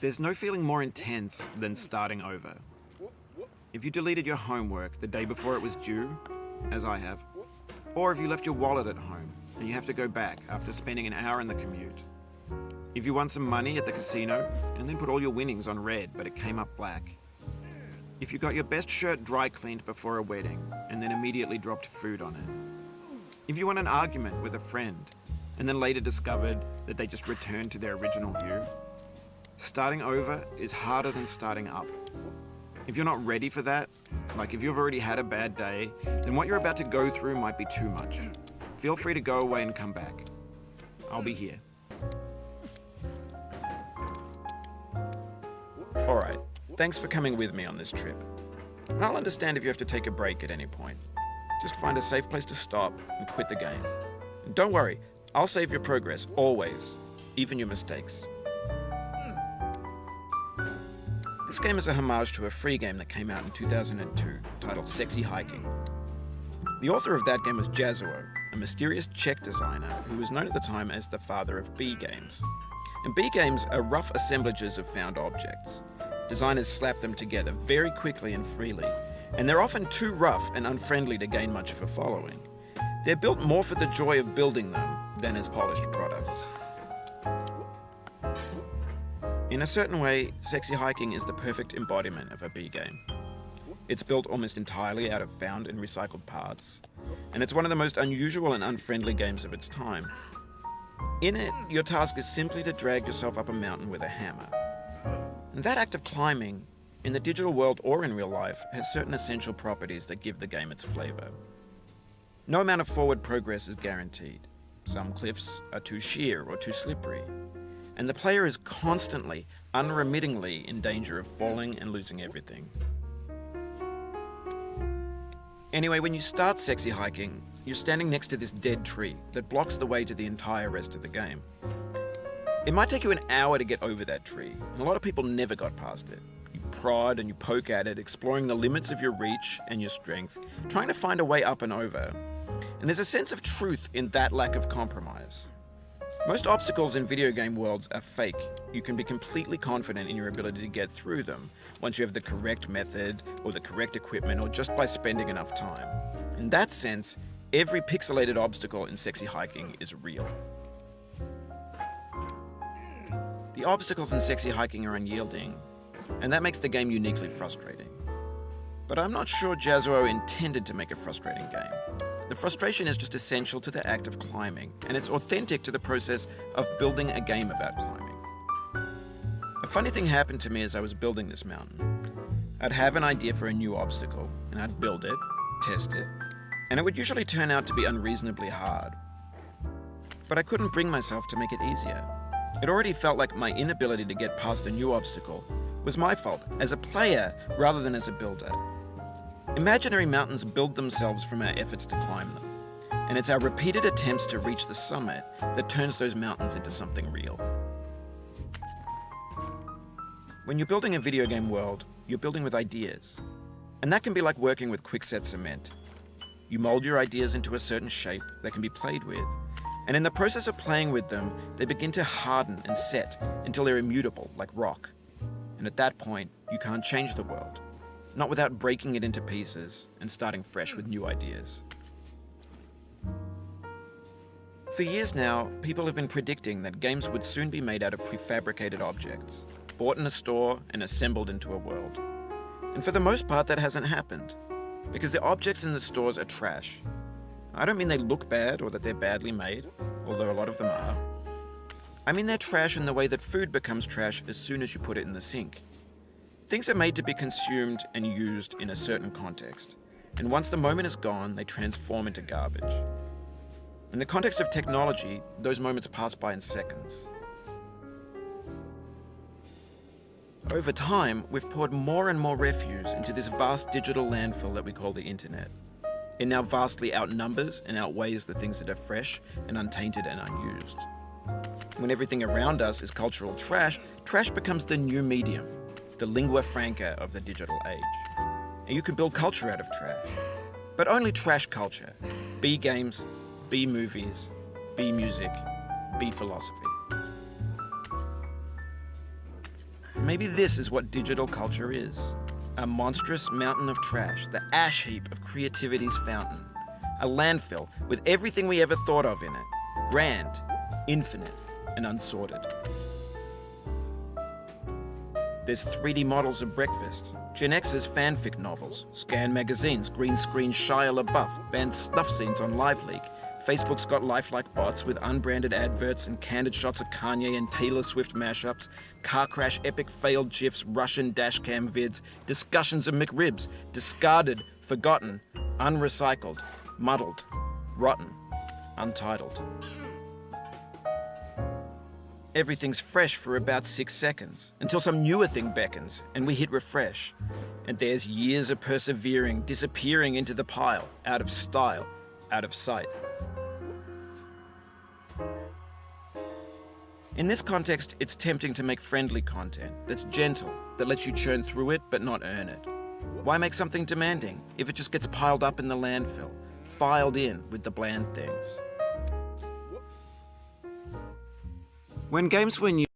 There's no feeling more intense than starting over. If you deleted your homework the day before it was due, as I have, or if you left your wallet at home and you have to go back after spending an hour in the commute. If you won some money at the casino and then put all your winnings on red but it came up black. If you got your best shirt dry cleaned before a wedding and then immediately dropped food on it. If you won an argument with a friend and then later discovered that they just returned to their original view. Starting over is harder than starting up. If you're not ready for that, like if you've already had a bad day, then what you're about to go through might be too much. Feel free to go away and come back. I'll be here. Alright, thanks for coming with me on this trip. I'll understand if you have to take a break at any point. Just find a safe place to stop and quit the game. And don't worry, I'll save your progress, always, even your mistakes. This game is a homage to a free game that came out in 2002, titled Sexy Hiking. The author of that game was Jazuo, a mysterious Czech designer who was known at the time as the father of B games. And B games are rough assemblages of found objects. Designers slap them together very quickly and freely, and they're often too rough and unfriendly to gain much of a following. They're built more for the joy of building them than as polished products. In a certain way, Sexy Hiking is the perfect embodiment of a B game. It's built almost entirely out of found and recycled parts, and it's one of the most unusual and unfriendly games of its time. In it, your task is simply to drag yourself up a mountain with a hammer. And that act of climbing, in the digital world or in real life, has certain essential properties that give the game its flavor. No amount of forward progress is guaranteed. Some cliffs are too sheer or too slippery. And the player is constantly, unremittingly in danger of falling and losing everything. Anyway, when you start Sexy Hiking, you're standing next to this dead tree that blocks the way to the entire rest of the game. It might take you an hour to get over that tree, and a lot of people never got past it. You prod and you poke at it, exploring the limits of your reach and your strength, trying to find a way up and over. And there's a sense of truth in that lack of compromise. Most obstacles in video game worlds are fake. You can be completely confident in your ability to get through them once you have the correct method or the correct equipment or just by spending enough time. In that sense, every pixelated obstacle in Sexy Hiking is real. The obstacles in Sexy Hiking are unyielding, and that makes the game uniquely frustrating. But I'm not sure Jazuo intended to make a frustrating game. The frustration is just essential to the act of climbing, and it's authentic to the process of building a game about climbing. A funny thing happened to me as I was building this mountain. I'd have an idea for a new obstacle, and I'd build it, test it, and it would usually turn out to be unreasonably hard. But I couldn't bring myself to make it easier. It already felt like my inability to get past a new obstacle was my fault as a player rather than as a builder. Imaginary mountains build themselves from our efforts to climb them, and it's our repeated attempts to reach the summit that turns those mountains into something real. When you're building a video game world, you're building with ideas, and that can be like working with quickset cement. You mold your ideas into a certain shape that can be played with, and in the process of playing with them, they begin to harden and set until they're immutable, like rock. And at that point, you can't change the world. Not without breaking it into pieces and starting fresh with new ideas. For years now, people have been predicting that games would soon be made out of prefabricated objects, bought in a store and assembled into a world. And for the most part, that hasn't happened, because the objects in the stores are trash. I don't mean they look bad or that they're badly made, although a lot of them are. I mean they're trash in the way that food becomes trash as soon as you put it in the sink. Things are made to be consumed and used in a certain context, and once the moment is gone, they transform into garbage. In the context of technology, those moments pass by in seconds. Over time, we've poured more and more refuse into this vast digital landfill that we call the internet. It now vastly outnumbers and outweighs the things that are fresh and untainted and unused. When everything around us is cultural trash, trash becomes the new medium, the lingua franca of the digital age. And you can build culture out of trash. But only trash culture. B games, B movies, B music, B philosophy. Maybe this is what digital culture is. A monstrous mountain of trash, the ash heap of creativity's fountain. A landfill with everything we ever thought of in it. Grand, infinite, and unsorted. There's 3D models of breakfast, Gen X's fanfic novels, scan magazines, green screen Shia LaBeouf, banned snuff scenes on LiveLeak. Facebook's got lifelike bots with unbranded adverts and candid shots of Kanye and Taylor Swift mashups, car crash epic failed GIFs, Russian dashcam vids, discussions of McRibs, discarded, forgotten, unrecycled, muddled, rotten, untitled. Everything's fresh for about 6 seconds, until some newer thing beckons, and we hit refresh. And there's years of persevering, disappearing into the pile, out of style, out of sight. In this context, it's tempting to make friendly content that's gentle, that lets you churn through it but not earn it. Why make something demanding if it just gets piled up in the landfill, filed in with the bland things? When games were new,